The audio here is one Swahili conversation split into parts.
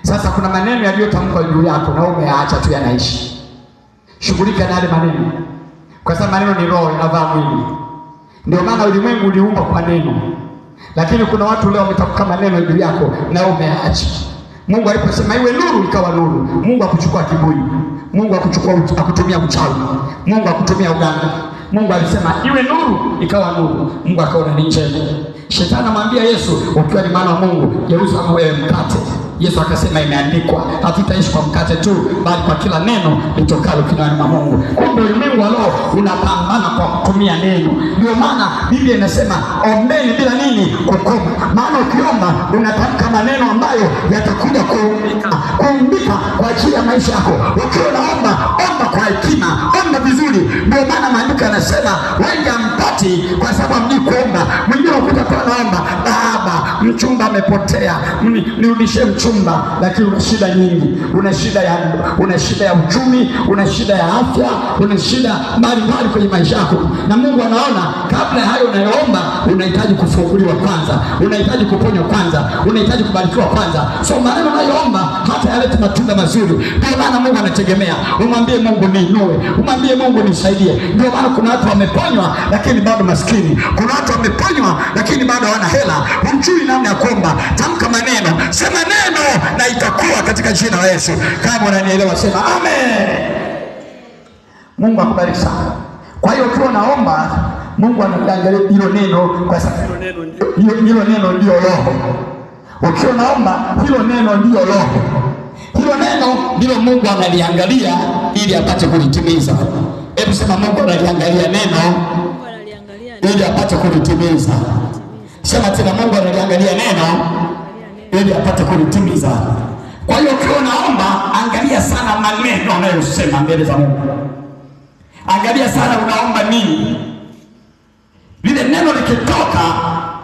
Sasa kuna maneno yaliyotamkwa juu yako na umeacha tu yanaishi. Shughulika na yale maneno, kwa sababu maneno ni roho, inavaa mwili. Ndio maana ulimwengu uliumbwa kwa neno, lakini kuna watu leo wametamka maneno juu yako na umeacha. Mungu aliposema iwe nuru, ikawa nuru. Mungu hakuchukua kiburi, Mungu hakutumia uchawi, Mungu hakutumia uganga. Mungu alisema iwe nuru, ikawa nuru. Mungu akaona ni njema. Shetani anamwambia Yesu, ukiwa ni mwana wa Mungu, geuza wewe mkate. Yesu akasema imeandikwa, hatutaishi kwa mkate tu, bali kwa kila neno litokalo kinywani mwa Mungu. Kumbe ulimwengu wa roho unapambana kwa kutumia neno. Ndio maana Biblia inasema ombeni bila nini? Kukoma. Maana ukiomba unatamka maneno ambayo yatakuja kuumbika kwa ajili ya maisha yako. Ukiwa unaomba, omba kwa hekima, omba vizuri. Ndio maana maandiko yanasema wengi hampati kwa sababu hamjui kuomba. Mwingine ukuta kwa naomba, baba mchumba amepotea, nirudishie mchumba, lakini una shida nyingi. Una shida ya uchumi, una shida ya afya, una shida mbalimbali kwenye maisha yako. Na Mungu anaona kabla hayo unayoomba unahitaji kufunguliwa kwanza, unahitaji kuponywa kwanza, unahitaji kubarikiwa kwanza. So maneno unayoomba hata yalete matunda mazuri. Ndio maana Mungu anategemea umwambie Mungu niinue, umwambie Mungu nisaidie. Ndio maana kuna watu wameponywa lakini bado maskini. Kuna watu wameponywa lakini bado hawana hela. Hujui namna ya kuomba. Tamka maneno, sema neno na itakuwa katika jina la Yesu. Kama unanielewa sema amen. Mungu akubariki sana. Kwa hiyo ukiwa naomba, Mungu anaangalia hilo neno, kwa sababu hilo neno ndio roho. Ukiwa naomba, hilo neno ndio roho. Hilo neno ndilo Mungu analiangalia ili apate kulitimiza. Hebu sema Mungu analiangalia neno ili apate kulitimiza. Sema tena Mungu analiangalia neno ili apate kulitimiza. Kwa hiyo ukiwa unaomba, angalia sana maneno unayosema mbele za Mungu. Angalia sana unaomba nini. Lile neno likitoka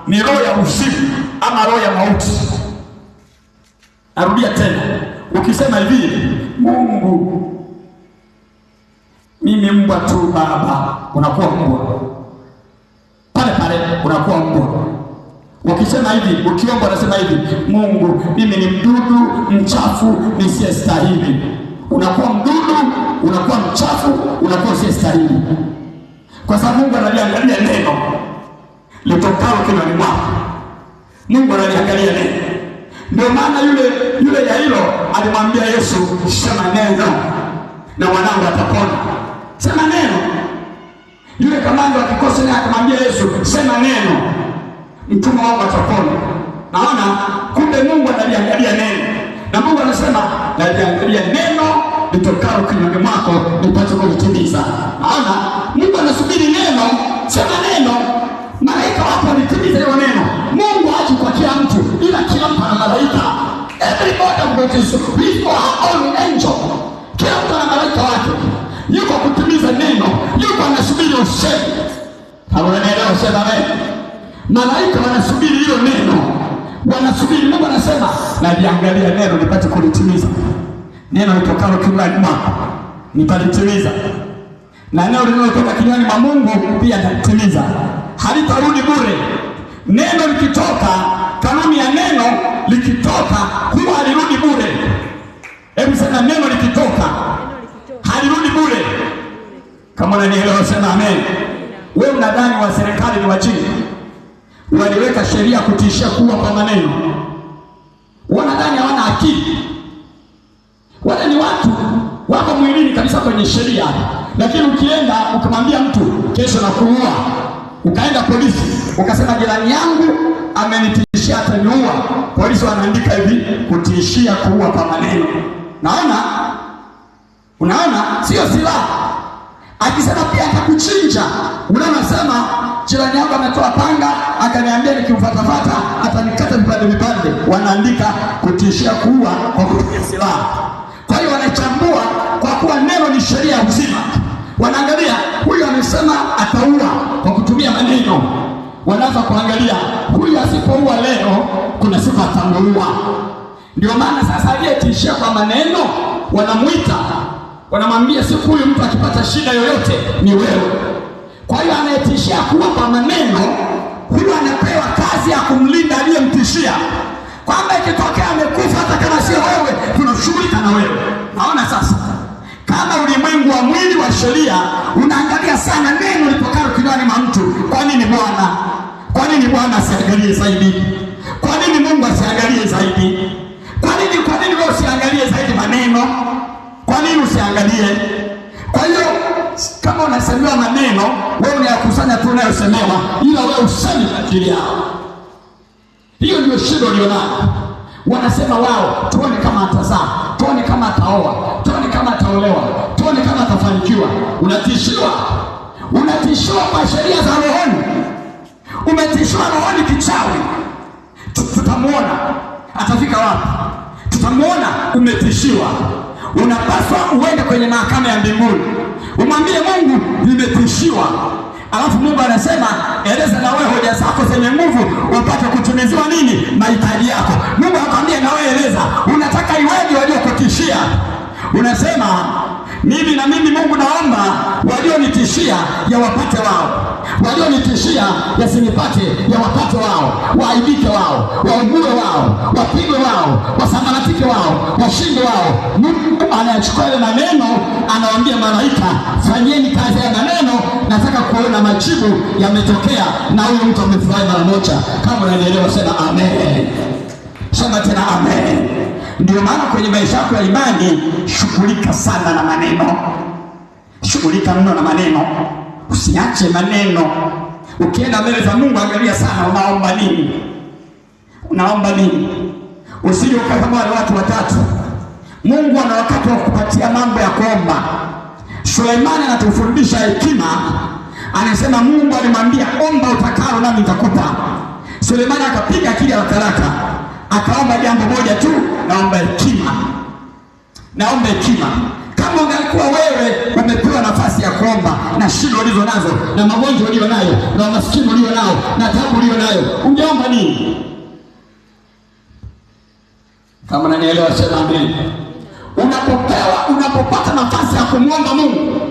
ni roho ya usiku ama roho ya mauti. Narudia tena. Ukisema hivi, Mungu mimi mbwa tu baba, unakuwa mbwa. Pale unakuwa mbwa. Ukisema hivi, ukiomba unasema hivi, Mungu mimi ni mdudu mchafu nisiyestahili. Unakuwa mdudu, unakuwa mchafu, unakuwa usiyestahili. Kwa sababu Mungu analiangalia neno litokalo kinywani mwako. Mungu analiangalia neno. Ndio maana yule Yairo alimwambia Yesu, sema neno na mwanangu atapona. Sema neno. Yule kamanda wa kikosi naye akamwambia Yesu, sema neno, mtumwa wangu atapona. Naona kumbe Mungu analiangalia neno. Na Mungu anasema naliangalia neno litokalo kinywani mwako nipate kulitimiza. Naona Mungu anasubiri neno, sema neno. Malaika wapo walitimiza hilo neno. Mungu haji kwa kila mtu, ila kila mtu ana malaika. Everybody is with our own angel. Kila mtu ana malaika wake. Yuko kutimiza neno, yuko anasubiri useme. Haunaelewa sema amen. Malaika wanasubiri hilo neno. Wanasubiri. Mungu anasema naliangalia neno nipate kulitimiza. Neno litokalo kinywani mwako nitalitimiza. Na neno linalotoka kinywani mwa Mungu pia nitalitimiza. Halitarudi bure. Neno likitoka, kanuni ya neno likitoka huwa halirudi bure. Hebu sema neno likitoka halirudi bure. Kama unanielewa sema amen. Wewe unadhani wa serikali ni wajinga? Waliweka sheria kutishia kuwa kwa maneno. Wanadhani hawana akili. Wale ni watu wako mwilini kabisa kwenye sheria. Lakini ukienda ukamwambia mtu kesho na kuua, ukaenda polisi ukasema jirani yangu amenitishia ataniua, polisi wanaandika hivi kutishia kuua kwa maneno. Unaona sio silaha. Akisema pia atakuchinja. Unasema jirani yangu ametoa panga akaniambia nikimfuatafuata atanikata vipande. Wanaandika kutishia kuua kwa kutumia silaha. Kwa hiyo wanachambua kwa kuwa neno ni sheria uzima. Wanaangalia huyu amesema ataua kwa kutumia maneno. Wanaanza kuangalia huyu asipoua leo kuna siku atamuua. Ndio maana sasa aliyetishia kwa maneno wanamuita, wanamwambia siku huyu mtu akipata shida yoyote ni wewe. Kwa hiyo anayetishia kuwa kwa maneno, huyu anapewa kazi ya kumlinda aliyemtishia. Kwamba ikitokea amekufa hata kama sio wewe, Biblia unaangalia sana neno litokalo kinywani mwa mtu. Kwa nini Bwana? Kwa nini Bwana asiangalie zaidi? Kwa nini Mungu asiangalie zaidi? Kwa nini wewe usiangalie zaidi maneno? Kwa nini usiangalie? Kwa hiyo kama unasemewa maneno, wewe unayakusanya tu unayosemewa, ila wewe usemi kwa ajili yao. Hiyo ndio shida ulionayo. Wanasema wao, tuone kama atazaa, tuone kama ataoa, tuone kama ataolewa, tuone kama atafanikiwa. Unatishiwa kwa sheria za rohoni. Umetishiwa rohoni kichawi. Tutamuona atafika wapi? Tutamuona umetishiwa. Unapaswa uende kwenye mahakama ya mbinguni, umwambie Mungu nimetishiwa. Alafu Mungu anasema eleza na wewe hoja zako zenye nguvu upate kutimiziwa nini? Mahitaji yako. Mungu akwambia na wewe eleza, unataka iweje waliokutishia? Unasema mimi Mungu naomba walionitishia yawapate wao, walionitishia yasinipate yawapate wao, waaibike wao, waugue wao, wapigwe wao, wasambaratike wao, washinde wao. Mungu anayachukua ile maneno, anawaambia malaika, fanyeni kazi ya maneno, nataka kuona majibu yametokea na huyo mtu amefurahi mara moja. Kama unanielewa sema amen. Sema tena amen. Ndio maana kwenye maisha yako ya imani shughulika sana na maneno. Shughulika mno na maneno. Usiache maneno. Ukienda mbele za Mungu angalia sana unaomba nini? Unaomba nini? Usije ukakama wale watu watatu. Mungu ana wakati wa kupatia mambo ya kuomba. Suleimani anatufundisha hekima. Anasema Mungu alimwambia omba utakalo nami nitakupa. Suleimani akapiga akili ya haraka. Akaomba jambo moja tu, naomba hekima. Naomba hekima. Kama ungalikuwa wewe umepewa nafasi ya kuomba na shida ulizo nazo na magonjwa ulio nayo na maskini ulio nao na taabu ulio nayo, ungeomba nini? Kama unanielewa sema amen. Unapopata nafasi ya kumwomba Mungu.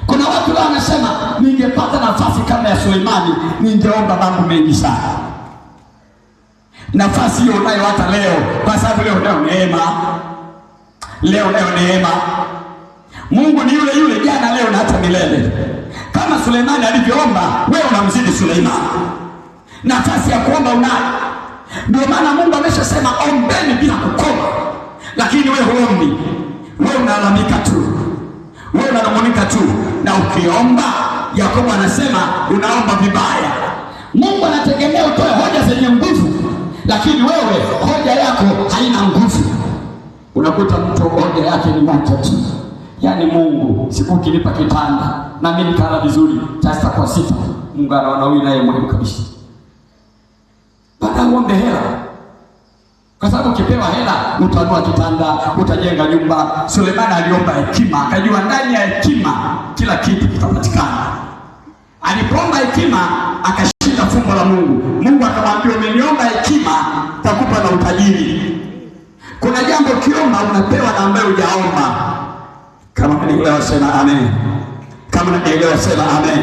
Kuna watu wao wanasema ningepata nafasi kama ya Suleimani ningeomba mambo mengi sana. Nafasi hiyo unayo hata leo, kwa sababu leo ndio neema. Leo neema. Mungu ni yule jana leo na hata milele. Kama Suleimani alivyoomba, wewe unamzidi Suleimani. Nafasi ya kuomba unayo. Ndio maana Mungu ameshasema ombeni bila kukoma. Lakini wewe huombi. Wewe unalalamika tu. Wewe unalalamika tu. Na ukiomba, Yakobo anasema unaomba vibaya. Mungu anategemea utoe hoja zenye nguvu. Lakini wewe hoja yako haina nguvu. Unakuta mtu hoja yake ni moja tu. Yaani Mungu, siku ukinipa kitanda na mimi nikala vizuri, tasta kwa sita. Mungu anaona huyu naye muhimu kabisa. Baada uombe hela. Kwa sababu ukipewa hela, utanunua kitanda, utajenga nyumba. Suleimani aliomba hekima, akajua ndani ya hekima kila kitu kitapatikana. Alipoomba hekima, akashinda fumbo la Mungu. Mungu akamwambia umeniomba hekima, takupa na utajiri. Kuna jambo ukiomba unapewa na ambaye hujaomba. Kama unanielewa sema amen. Kama unanielewa sema amen.